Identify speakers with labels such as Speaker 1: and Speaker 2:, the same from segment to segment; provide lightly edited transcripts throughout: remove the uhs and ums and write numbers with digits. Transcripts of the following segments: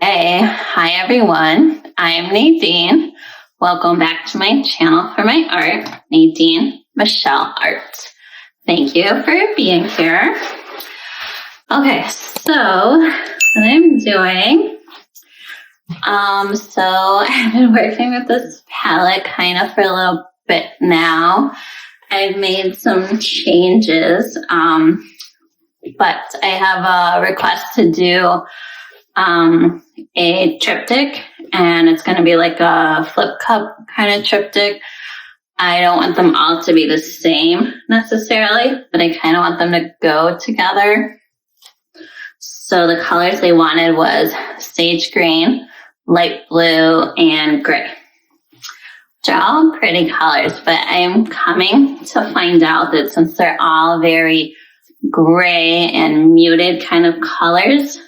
Speaker 1: Okay, hi everyone. I'm Nadine. Welcome back to my channel for my art, Nadine Michelle Art. Thank you for being here. Okay, so what I'm doing, so I've been working with this palette kind of for a little bit now. I've made some changes, but I have a request to do a triptych, and it's going to be like a flip cup kind of triptych. I don't want them all to be the same necessarily, but I kind of want them to go together. So the colors they wanted was sage green, light blue, and gray. Which are all pretty colors, but I am coming to find out that since they're all very gray and muted kind of colors,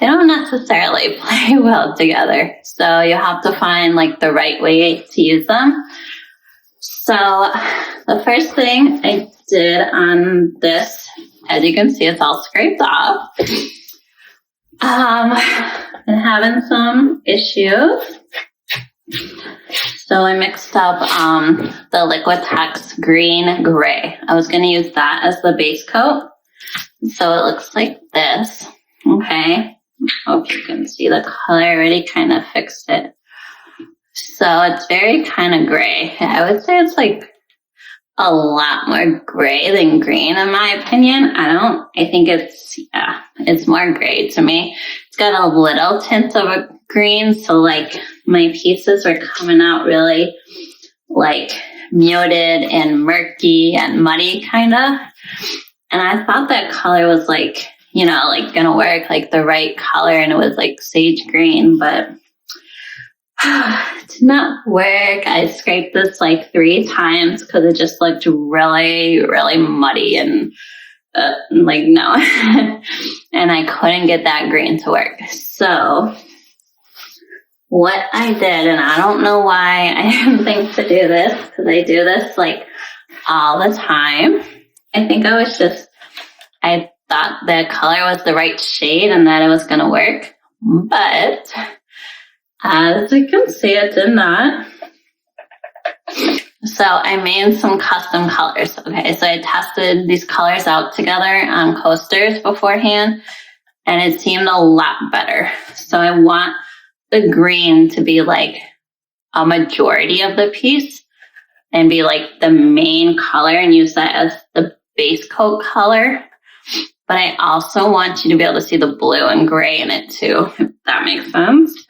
Speaker 1: they don't necessarily play well together. So you have to find like the right way to use them. So the first thing I did on this, as you can see, it's all scraped off. I'm having some issues. So I mixed up the Liquitex green gray. I was going to use that as the base coat. So it looks like this. Okay. Hope you can see the color. I already kind of fixed it. So it's very kind of gray. I would say it's like a lot more gray than green in my opinion. I think it's more gray to me. It's got a little tint of a green. So like my pieces are coming out really like muted and murky and muddy kind of. And I thought that color was like, you know, like gonna work, like the right color, and it was like sage green, but it did not work. I scraped this like 3 times because it just looked really, really muddy and like no. And I couldn't get that green to work. So what I did, and I don't know why I didn't think to do this, because I do this like all the time. I think I thought the color was the right shade and that it was going to work. But as you can see, it did not. So I made some custom colors. Okay, so I tested these colors out together on coasters beforehand, and it seemed a lot better. So I want the green to be like a majority of the piece and be like the main color and use that as the base coat color. But I also want you to be able to see the blue and gray in it too, if that makes sense.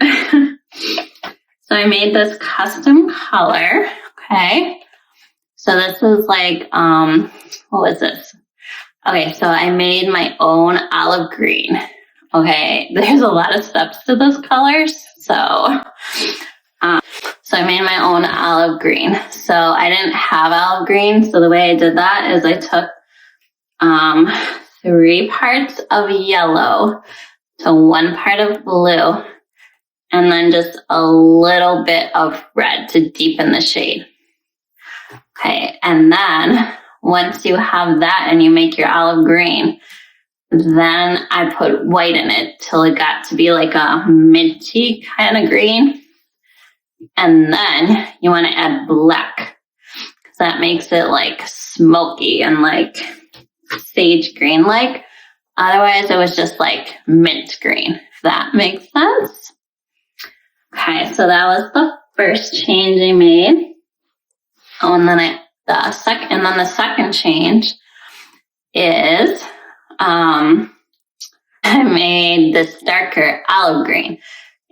Speaker 1: So I made this custom color, okay? So this is like, what was this? Okay, so I made my own olive green, okay? There's a lot of steps to those colors, so I made my own olive green. So I didn't have olive green, so the way I did that is I took 3 parts of yellow to 1 part of blue, and then just a little bit of red to deepen the shade. Okay, and then once you have that and you make your olive green, then I put white in it till it got to be like a minty kind of green. And then you want to add black, because that makes it like smoky and like sage green like. Otherwise it was just like mint green, if that makes sense. Okay, so that was the first change I made. Oh, and then the second change is I made this darker olive green,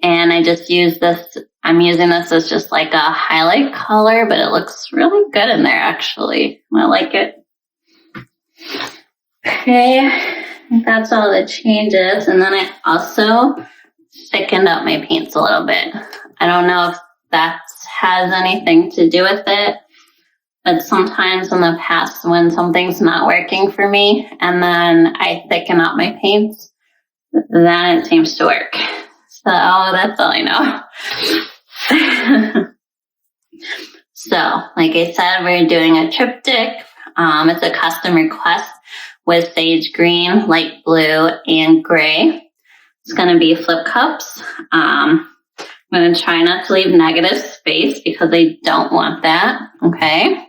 Speaker 1: and I just used this. I'm using this as just like a highlight color, but it looks really good in there actually. I like it. Okay, I think that's all the changes. And then I also thickened up my paints a little bit. I don't know if that has anything to do with it, but sometimes in the past when something's not working for me and then I thicken up my paints, then it seems to work. So that's all I know. So, like I said, we're doing a triptych. It's a custom request with sage green, light blue, and gray. It's going to be flip cups. I'm going to try not to leave negative space because I don't want that, okay?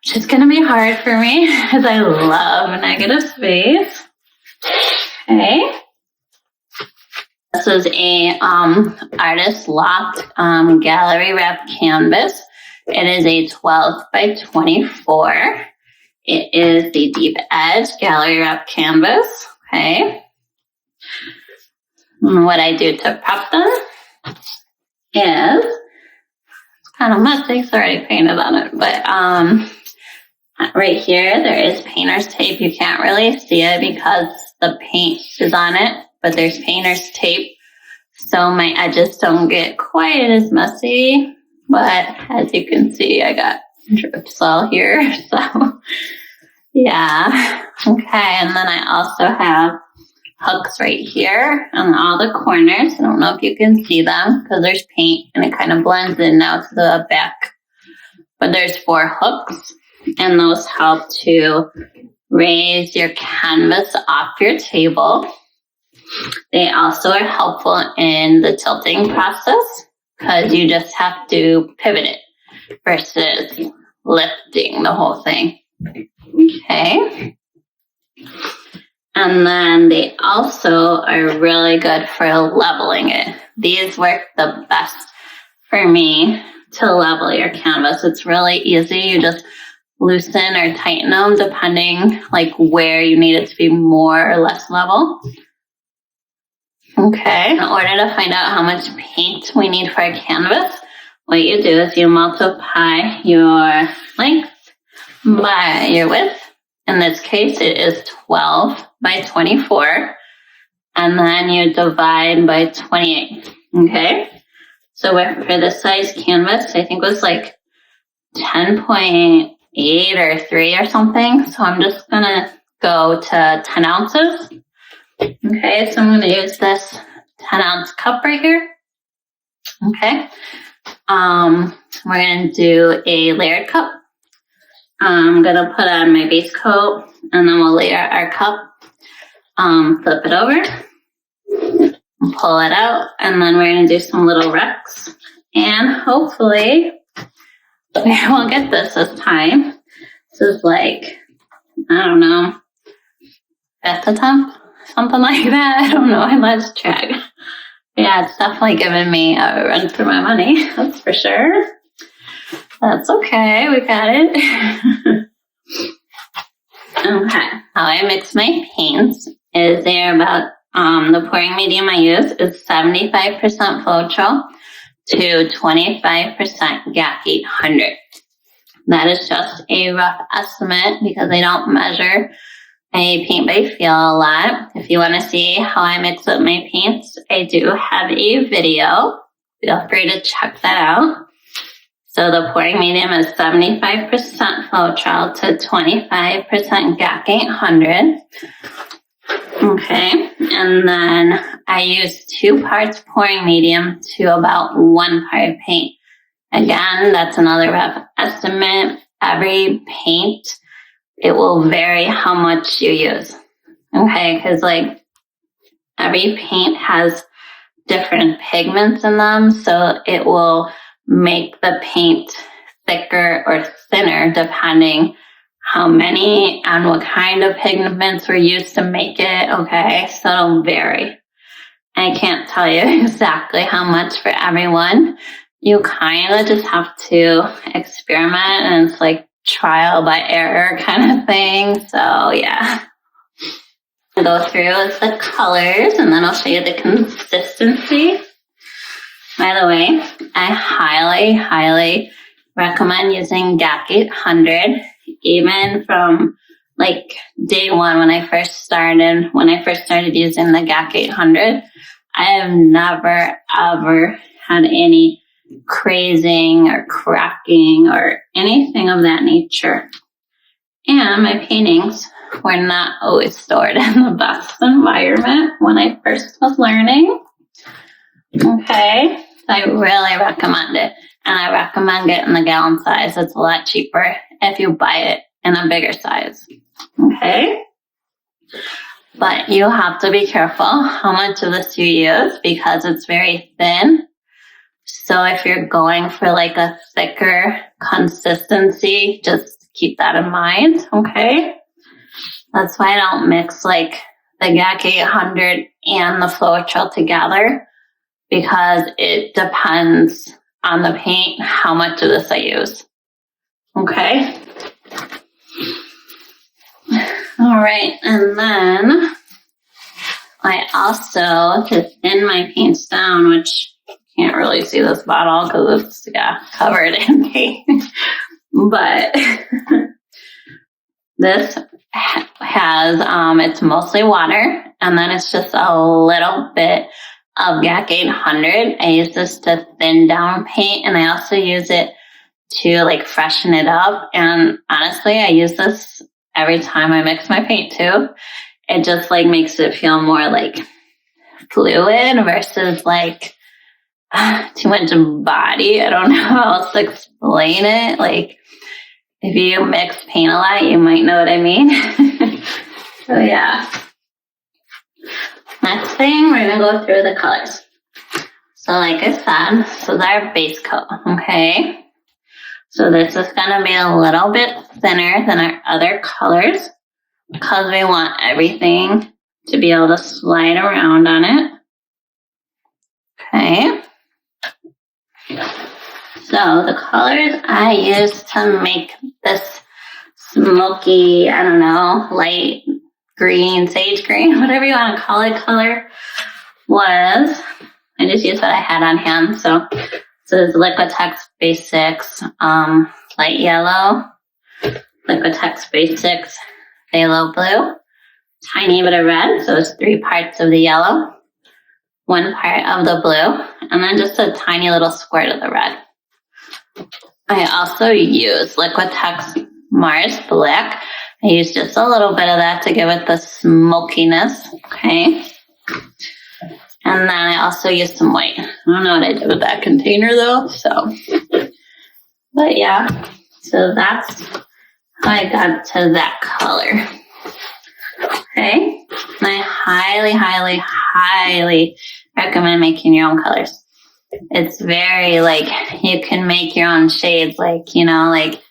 Speaker 1: Which is going to be hard for me because I love negative space. Okay. This is a artist Loft gallery wrap canvas. It is a 12 by 24. It is the deep edge gallery wrap canvas. Okay. And what I do to prep them is, it's kind of messy, it's already painted on it, but right here there is painter's tape. You can't really see it because the paint is on it, but there's painter's tape, so my edges don't get quite as messy, but as you can see, I got drips all here, so yeah. Okay, and then I also have hooks right here on all the corners. I don't know if you can see them because there's paint and it kind of blends in now to the back, but there's 4 hooks, and those help to raise your canvas off your table. They also are helpful in the tilting process because you just have to pivot it versus lifting the whole thing. Okay. And then they also are really good for leveling it. These work the best for me to level your canvas. It's really easy. You just loosen or tighten them depending like where you need it to be more or less level. Okay, in order to find out how much paint we need for a canvas, what you do is you multiply your length by your width. In this case, it is 12 by 24. And then you divide by 28. Okay, so for this size canvas, I think it was like 10.8 or 3 or something. So I'm just going to go to 10 ounces. Okay, so I'm going to use this 10-ounce cup right here. Okay, we're going to do a layered cup. I'm going to put on my base coat, and then we'll layer our cup, flip it over, pull it out, and then we're going to do some little wrecks. And hopefully, we won't get this time. This is like, I don't know, fifth attempt? Something like that. I don't know. I lost track. Yeah, it's definitely giving me a run for my money. That's for sure. That's okay. We got it. Okay. How I mix my paints is they're about, the pouring medium I use is 75% Floetrol to 25% GAC 800. That is just a rough estimate because I don't measure I paint by feel a lot. If you want to see how I mix up my paints, I do have a video. Feel free to check that out. So the pouring medium is 75% Floetrol to 25% GAC 800. Okay, and then I use 2 parts pouring medium to about 1 part paint. Again, that's another rough estimate. Every paint, it will vary how much you use, okay? Because like every paint has different pigments in them, so it will make the paint thicker or thinner depending how many and what kind of pigments were used to make it, okay? So it'll vary. I can't tell you exactly how much for everyone. You kind of just have to experiment, and it's like trial by error kind of thing. So yeah, I'll go through with the colors and then I'll show you the consistency. By the way, I highly recommend using GAC 800. Even from like day one when I first started using the GAC 800, I have never ever had any crazing or cracking or anything of that nature. And my paintings were not always stored in the best environment when I first was learning. Okay, so I really recommend it. And I recommend getting the gallon size. It's a lot cheaper if you buy it in a bigger size. Okay, But you have to be careful how much of this you use because it's very thin. So if you're going for like a thicker consistency, just keep that in mind, okay? That's why I don't mix like the GAC 800 and the Floetrol together because it depends on the paint how much of this I use, okay? All right, and then I also, to thin my paints down, which you can't really see this bottle because it's covered in paint, but this has, it's mostly water, and then it's just a little bit of GAC 800. I use this to thin down paint, and I also use it to like freshen it up, and honestly, I use this every time I mix my paint too. It just like makes it feel more like fluid versus like too much body. I don't know how else to explain it. Like if you mix paint a lot, you might know what I mean. So yeah. Next thing, we're gonna go through the colors. So like I said, this is our base coat, okay? So this is gonna be a little bit thinner than our other colors because we want everything to be able to slide around on it. Okay. So the colors I use to make this smoky, I don't know, light green, sage green, whatever you want to call it, color was, I just used what I had on hand. So this is Liquitex Basics light yellow, Liquitex Basics phthalo blue, tiny bit of red, so it's 3 parts of the yellow, 1 part of the blue, and then just a tiny little squirt of the red. I also use Liquitex Mars Black. I use just a little bit of that to give it the smokiness, okay? And then I also use some white. I don't know what I did with that container though, so. But yeah, so that's how I got to that color. Okay, and I highly, highly, highly recommend making your own colors. It's very like, you can make your own shades, like, you know, like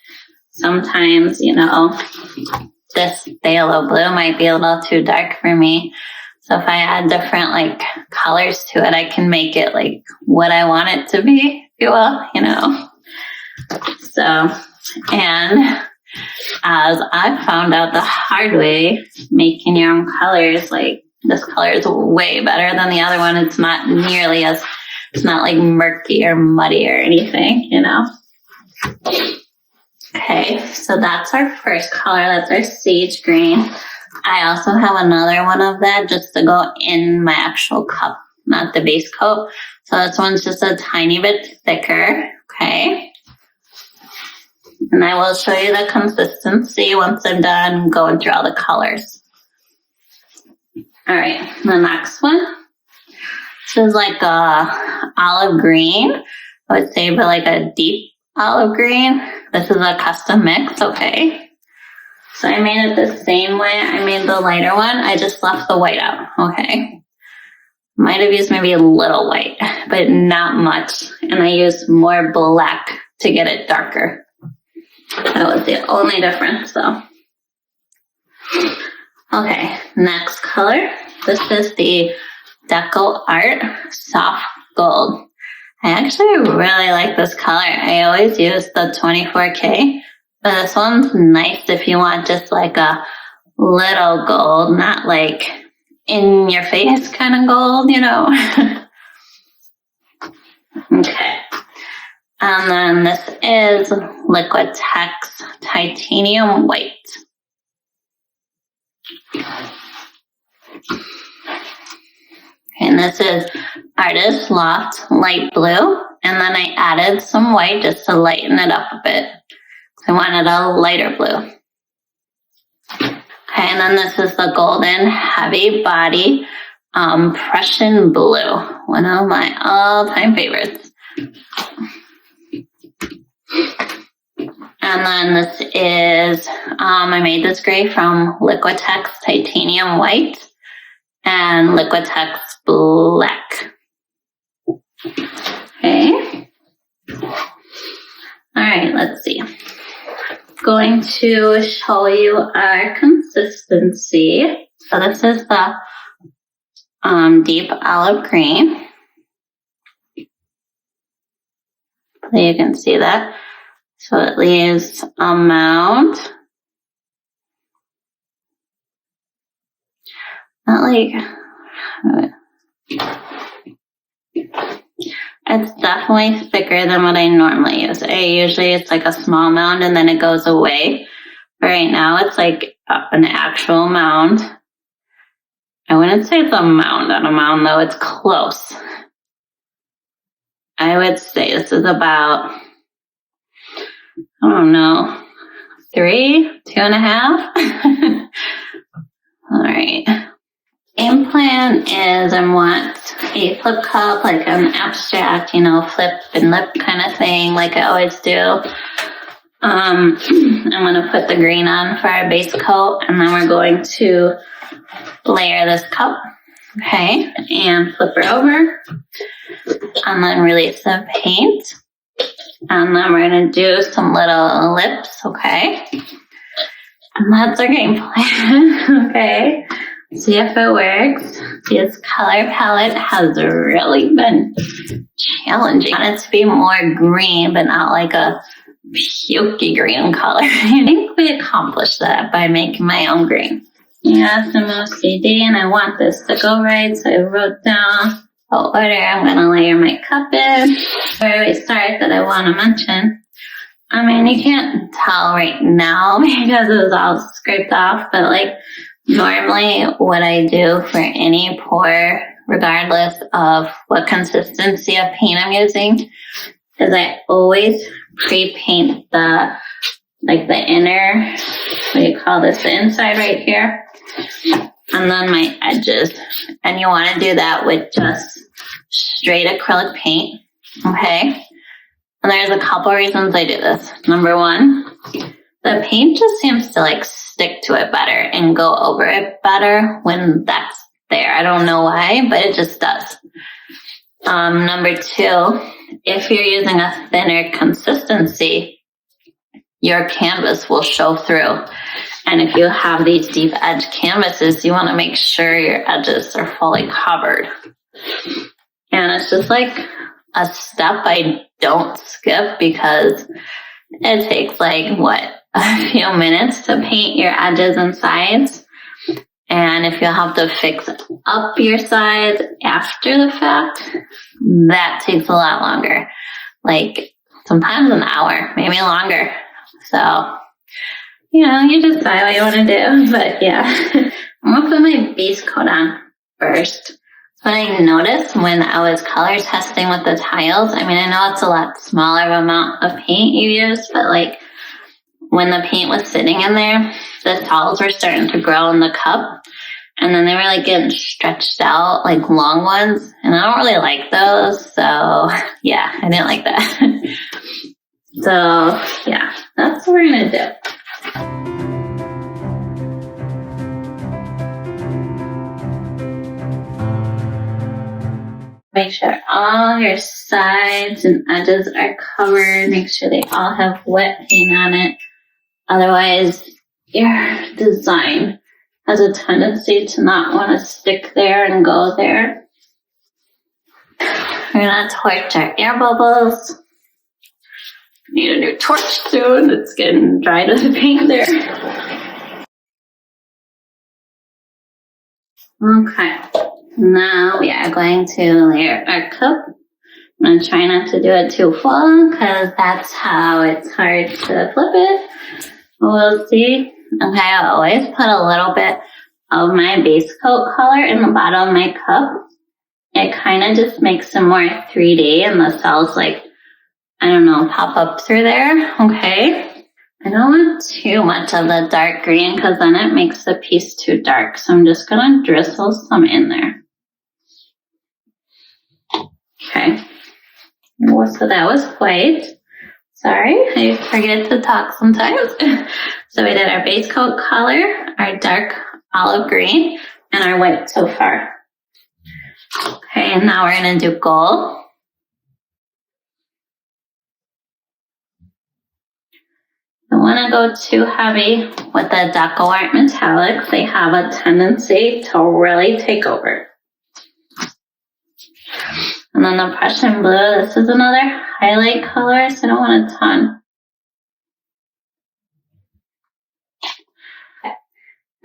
Speaker 1: sometimes, you know, this phthalo blue might be a little too dark for me. So if I add different like colors to it, I can make it like what I want it to be, if you will, you know. So, and as I found out the hard way, making your own colors, like this color is way better than the other one. It's not nearly as, it's not like murky or muddy or anything, you know. Okay, so that's our first color. That's our sage green. I also have another one of that just to go in my actual cup, not the base coat. So this one's just a tiny bit thicker, okay? And I will show you the consistency once I'm done going through all the colors. All right, the next one. This is like a olive green, I would say, but like a deep olive green. This is a custom mix, okay? So I made it the same way I made the lighter one. I just left the white out, okay? Might have used maybe a little white, but not much. And I used more black to get it darker. That was the only difference, though. Okay, next color. This is the Deco Art Soft Gold. I actually really like this color. I always use the 24K, but this one's nice if you want just like a little gold, not like in your face kind of gold, you know. Okay. And then this is Liquitex Titanium White. And this is Artist Loft Light Blue. And then I added some white just to lighten it up a bit. I wanted a lighter blue. Okay, and then this is the Golden Heavy Body Prussian Blue. One of my all-time favorites. And then this is, I made this gray from Liquitex Titanium White. and Liquitex black. Okay. All right, let's see. Going to show you our consistency. So this is the deep olive green. So you can see that. So it leaves a mound. Not like, it's definitely thicker than what I normally use. Usually it's like a small mound and then it goes away. But right now it's like an actual mound. I wouldn't say it's a mound on a mound though, it's close. I would say this is about, I don't know, 2.5. All right. Game plan is I want a flip cup, like an abstract, flip and lip kind of thing, like I always do. I'm going to put the green on for our base coat, and then we're going to layer this cup, okay, and flip her over, and then release the paint. And then we're going to do some little lips, okay? And that's our game plan, okay? See if it works. This color palette has really been challenging. I want it to be more green, but not like a pukey green color. I think we accomplished that by making my own green. Yeah, some OCD, and I want this to go right, so I wrote down what order I'm going to layer my cup in. Where we start that I want to mention. I mean, you can't tell right now because it was all scraped off, but like normally what I do for any pour, regardless of what consistency of paint I'm using, is I always pre-paint the inner, what do you call this, the inside right here, and then my edges. And you want to do that with just straight acrylic paint, okay? And there's a couple reasons I do this. Number one, the paint just seems to like stick to it better and go over it better when that's there. I don't know why, but it just does. Number two, if you're using a thinner consistency, your canvas will show through. And if you have these deep edge canvases, you want to make sure your edges are fully covered. And it's just like a step I don't skip because it takes like, a few minutes to paint your edges and sides. And if you have to fix up your sides after the fact, that takes a lot longer. Like sometimes an hour, maybe longer. So, you decide what you want to do. But yeah, I'm going to put my base coat on first. What I noticed when I was color testing with the tiles, I mean, I know it's a lot smaller amount of paint you use, but like when the paint was sitting in there, the tiles were starting to grow in the cup, and then they were like getting stretched out, like long ones, and I don't really like those, so yeah, I didn't like that. So yeah, that's what we're gonna do. Make sure all your sides and edges are covered. Make sure they all have wet paint on it. Otherwise, your design has a tendency to not want to stick there and go there. We're going to torch our air bubbles. Need a new torch soon. It's getting dry to the paint there. Okay. Now we are going to layer our cup. I'm going to try not to do it too full because that's how it's hard to flip it. We'll see. Okay, I always put a little bit of my base coat color in the bottom of my cup. It kind of just makes it more 3D and the cells pop up through there. Okay. I don't want too much of the dark green because then it makes the piece too dark. So I'm just going to drizzle some in there. Okay. So that was white. Sorry, I forget to talk sometimes. So we did our base coat color, our dark olive green, and our white so far. Okay, and now we're gonna do gold. Don't want to go too heavy with the Deco Art metallics. They have a tendency to really take over. And then the Prussian blue, this is another highlight color, so I don't want a ton.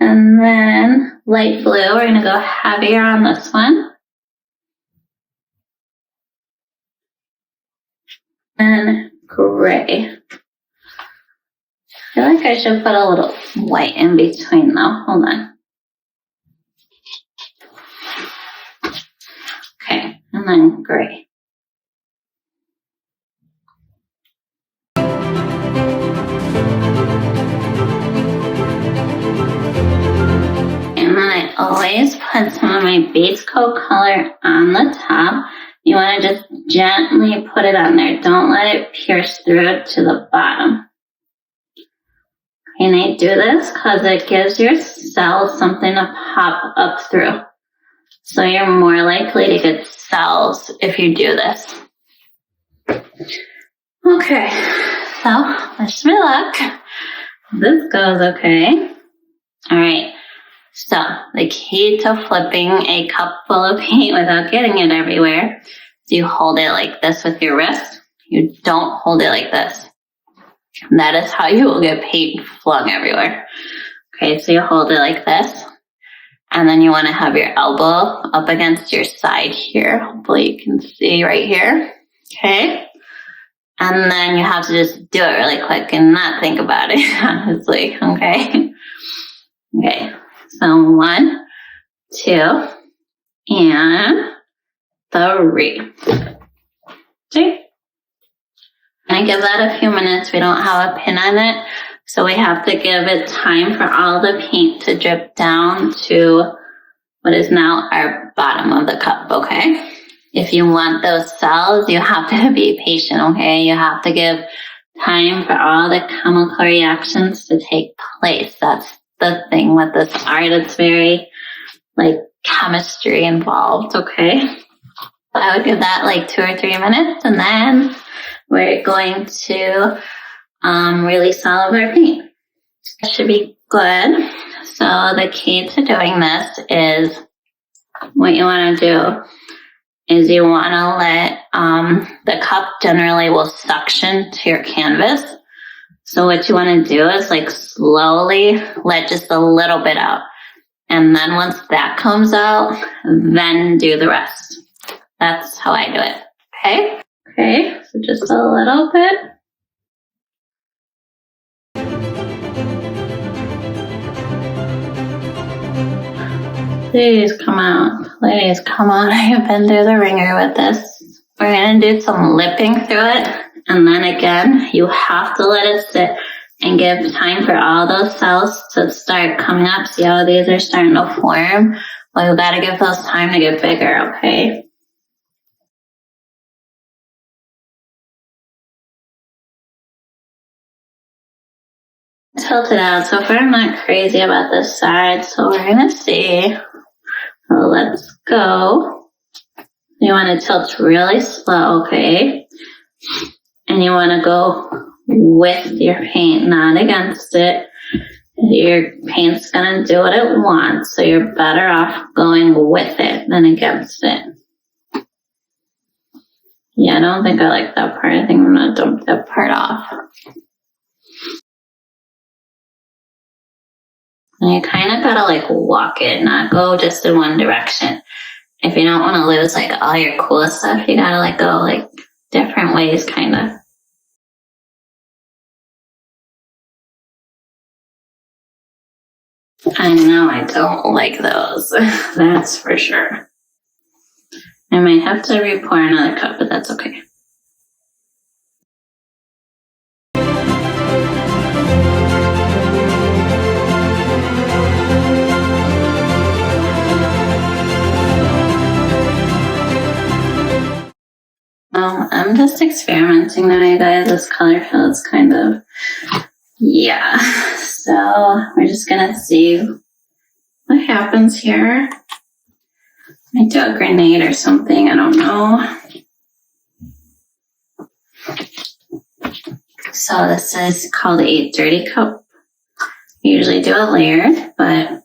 Speaker 1: And then light blue, we're going to go heavier on this one. And gray. I feel like I should put a little white in between though. Hold on. Okay, and then gray. And then I always put some of my base coat color on the top. You want to just gently put it on there. Don't let it pierce through to the bottom. And I do this because it gives your cells something to pop up through. So you're more likely to get cells if you do this. Okay, so wish me luck. This goes okay. All right, so the key to flipping a cup full of paint without getting it everywhere is you hold it like this with your wrist. You don't hold it like this. That is how you will get paint flung everywhere. Okay, so you hold it like this. And then you want to have your elbow up against your side here. Hopefully you can see right here. Okay. And then you have to just do it really quick and not think about it, honestly. Okay. Okay. So 1, 2, and 3. Okay. I give that a few minutes. We don't have a pin on it, so we have to give it time for all the paint to drip down to what is now our bottom of the cup, okay? If you want those cells, you have to be patient, okay? You have to give time for all the chemical reactions to take place. That's the thing with this art. It's very, like, chemistry involved, okay? I would give that like 2 or 3 minutes, and then we're going to release all of our paint. It should be good. So the key to doing this is, what you want to do is you want to let the cup generally will suction to your canvas. So what you want to do is like slowly let just a little bit out. And then once that comes out, then do the rest. That's how I do it. Okay? Okay, so just a little bit. Please come out. Please come on. I have been through the ringer with this. We're going to do some lipping through it. And then again, you have to let it sit and give time for all those cells to start coming up. See how these are starting to form? Well, you got to give those time to get bigger, okay? Tilt it out. So far I'm not crazy about this side, so we're gonna see. So let's go. You want to tilt really slow, okay? And you want to go with your paint, not against it. Your paint's gonna do what it wants, so you're better off going with it than against it. Yeah, I don't think I like that part. I think I'm gonna dump that part off. And you kind of gotta like walk it, not go just in one direction. If you don't want to lose like all your cool stuff, you gotta like go like different ways, kind of. I know I don't like those. That's for sure. I might have to re-pour another cup, but that's okay. I'm just experimenting now, you guys. This color feels kind of, yeah. So we're just gonna see what happens here. I do a grenade or something, I don't know. So this is called a dirty cup. We usually do a layered, but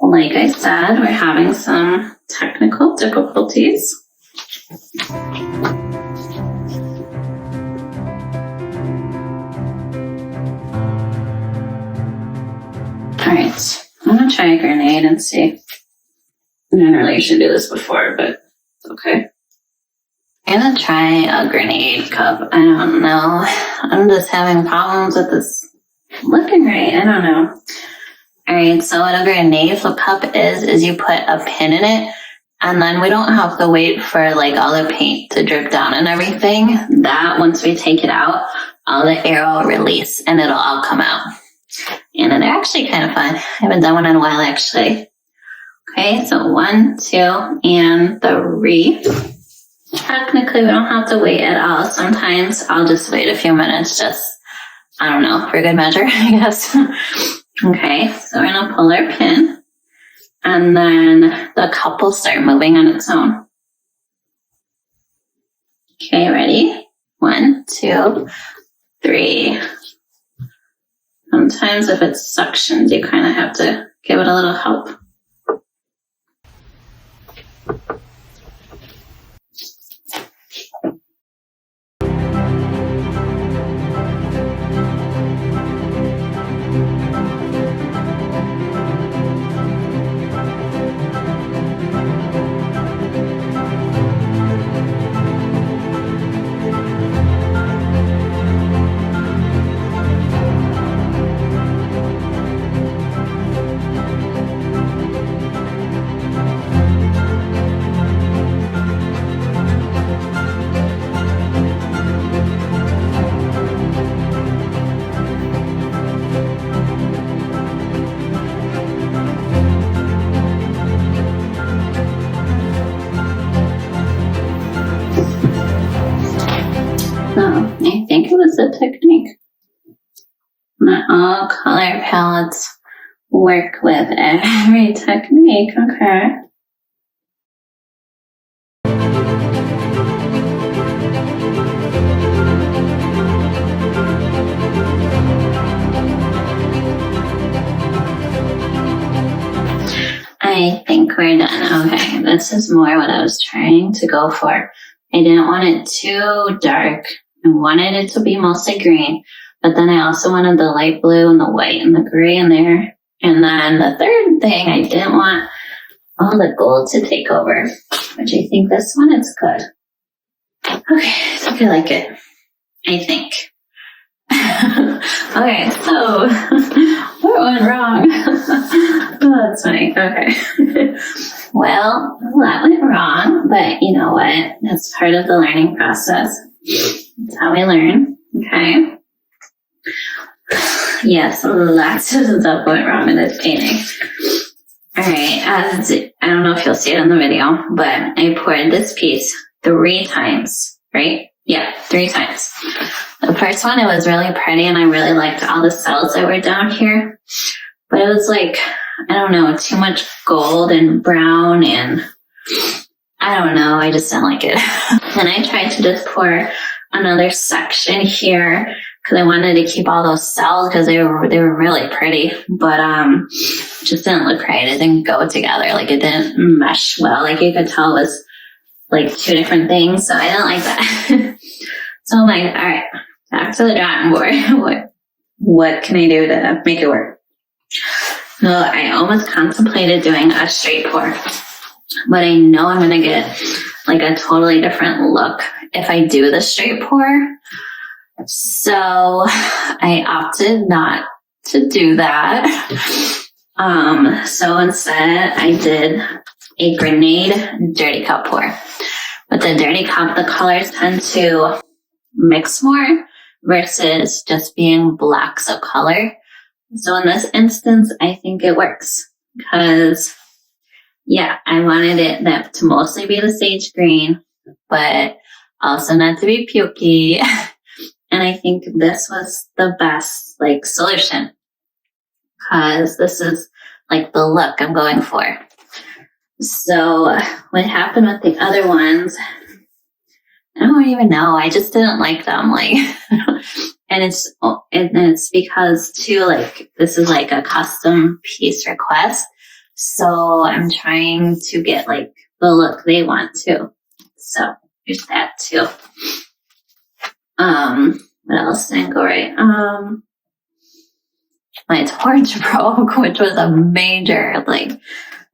Speaker 1: like I said, we're having some technical difficulties. All right, I'm gonna try a grenade and see. I didn't really should do this before, but it's okay. I'm gonna try a grenade cup. I don't know. I'm just having problems with this looking right. I don't know. All right, so what a grenade cup is you put a pin in it, and then we don't have to wait for like all the paint to drip down and everything. That once we take it out, all the air will release and it'll all come out. And they're actually kind of fun. I haven't done one in a while actually. Okay, so 1, 2, and 3. Technically, we don't have to wait at all. Sometimes I'll just wait a few minutes, just, I don't know, for good measure, I guess. Okay, so we're gonna pull our pin, and then the cup will start moving on its own. Okay, ready? 1, 2, 3. Sometimes if it's suctioned, you kind of have to give it a little help. I think it was the technique. Not all color palettes work with every technique, okay. I think we're done. Okay, this is more what I was trying to go for. I didn't want it too dark. I wanted it to be mostly green, but then I also wanted the light blue and the white and the gray in there. And then the third thing, I didn't want all the gold to take over, which I think this one is good. Okay, I think I like it. I think. Okay, so what went wrong? Oh, that's funny. Okay. Well, that went wrong, but you know what? That's part of the learning process. That's how we learn. Okay. Yes, lots of stuff went wrong in this painting. All right, I don't know if you'll see it in the video, but I poured this piece 3 times, right? Yeah, 3 times. The first one, it was really pretty, and I really liked all the cells that were down here. But it was like, I don't know, too much gold and brown, and I don't know, I just didn't like it. And I tried to just pour another section here because I wanted to keep all those cells because they were really pretty, but just didn't look right. It didn't go together. Like it didn't mesh well. Like you could tell it was like 2 different things, so I didn't like that. So I'm like, all right, back to the drawing board. What can I do to make it work? So I almost contemplated doing a straight pour, but I know I'm gonna get like a totally different look if I do the straight pour. So I opted not to do that. So instead I did a grenade dirty cup pour. With the dirty cup, the colors tend to mix more versus just being blocks of color. So in this instance, I think it works because, yeah, I wanted it to mostly be the sage green, but also not to be pukey. And I think this was the best, like, solution because this is like the look I'm going for. So what happened with the other ones, I don't even know. I just didn't like them. Like, and it's because too, like, this is like a custom piece request. So I'm trying to get like the look they want too. So there's that too. What else didn't go right? My torch broke, which was a major, like,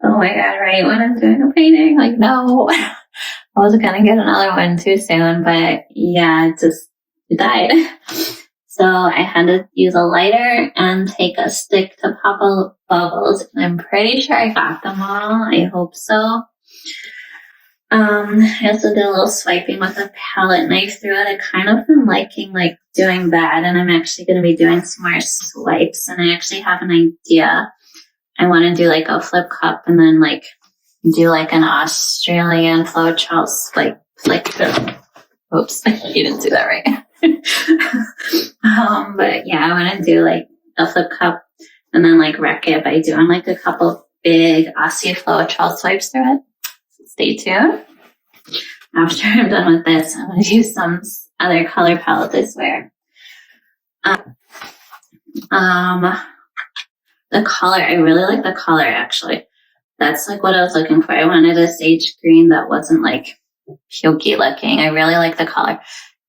Speaker 1: oh my God, right when I'm doing a painting, like, no. I wasn't gonna get another one too soon, but yeah, it died. So I had to use a lighter and take a stick to pop out bubbles. I'm pretty sure I got them all. I hope so. I also did a little swiping with a palette knife through it. I kind of been liking like doing that, and I'm actually going to be doing some more swipes, and I actually have an idea. I want to do like a flip cup and then like do like an Australian Floetrol swipe, like the, oops, you didn't do that right. But yeah, I want to do like a flip cup and then like wreck it by doing like a couple big Aussie Floetrol swipes through it. Stay tuned. After I'm done with this, I'm going to do some other color palette I swear. The color, I really like the color actually. That's like what I was looking for. I wanted a sage green that wasn't like pukey looking. I really like the color.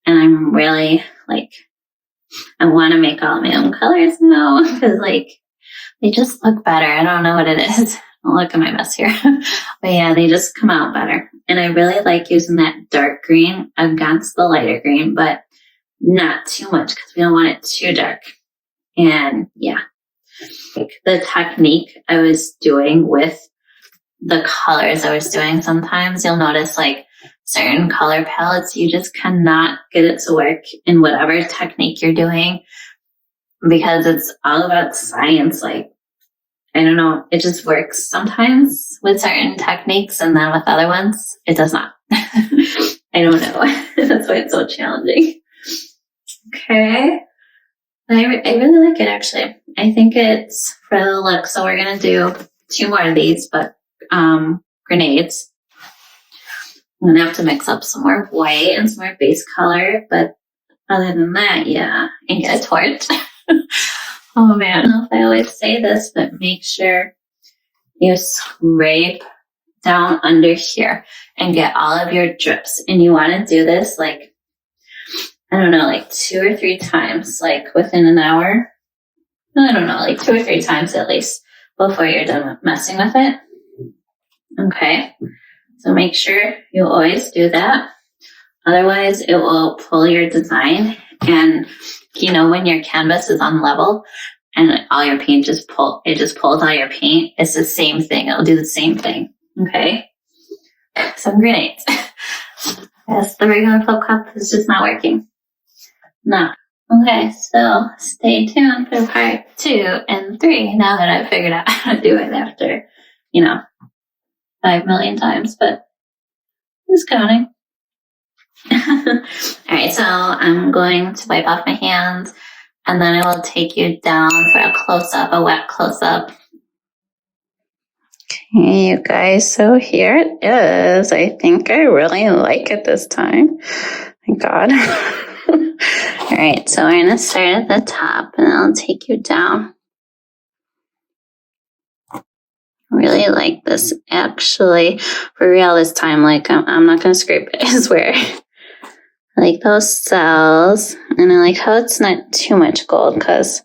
Speaker 1: And I'm really like, I want to make all my own colors now because like they just look better. I don't know what it is. Look at my mess here. But yeah, they just come out better. And I really like using that dark green against the lighter green, but not too much because we don't want it too dark. And yeah, like the technique I was doing with the colors I was doing, sometimes you'll notice like certain color palettes, you just cannot get it to work in whatever technique you're doing because it's all about science. Like, I don't know, it just works sometimes with certain techniques and then with other ones, it does not. I don't know. That's why it's so challenging. Okay. I really like it actually. I think it's for the look. So we're going to do 2 more of these, but grenades. I'm going to have to mix up some more white and some more base color. But other than that, yeah, and get a torch. Oh man, I don't know if I always say this, but make sure you scrape down under here and get all of your drips. And you want to do this like, I don't know, like 2 or 3 times, like within an hour. I don't know, like 2 or 3 times at least before you're done messing with it. Okay, so make sure you always do that. Otherwise, it will pull your design. And you know, when your canvas is on level and all your paint just pulls all your paint, it's the same thing. It'll do the same thing. Okay. Some grenades. Yes, the regular flip cup is just not working. No. Okay, so stay tuned for part 2 and 3 now that I've figured out how to do it after, 5 million times, but who's counting? Alright, so I'm going to wipe off my hands and then I will take you down for a close-up, a wet close-up.
Speaker 2: Okay, you guys, so here it is. I think I really like it this time. Thank God.
Speaker 1: Alright, so we're going to start at the top and I'll take you down. Really like this actually for real this time. Like I'm not going to scrape it, I swear. I like those cells, and I like how it's not too much gold because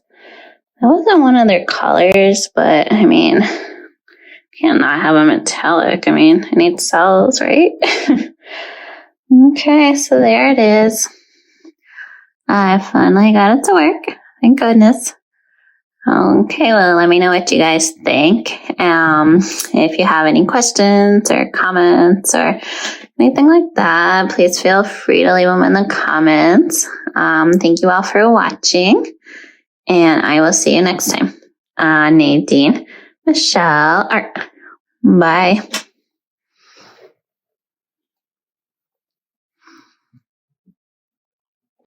Speaker 1: that wasn't one of their colors, but I mean, can't not have a metallic. I mean, I need cells, right? Okay, so there it is. I finally got it to work. Thank goodness. Okay, well, let me know what you guys think. If you have any questions or comments or anything like that, please feel free to leave them in the comments. Thank you all for watching, and I will see you next time. Nadine, Michelle, Art. Bye.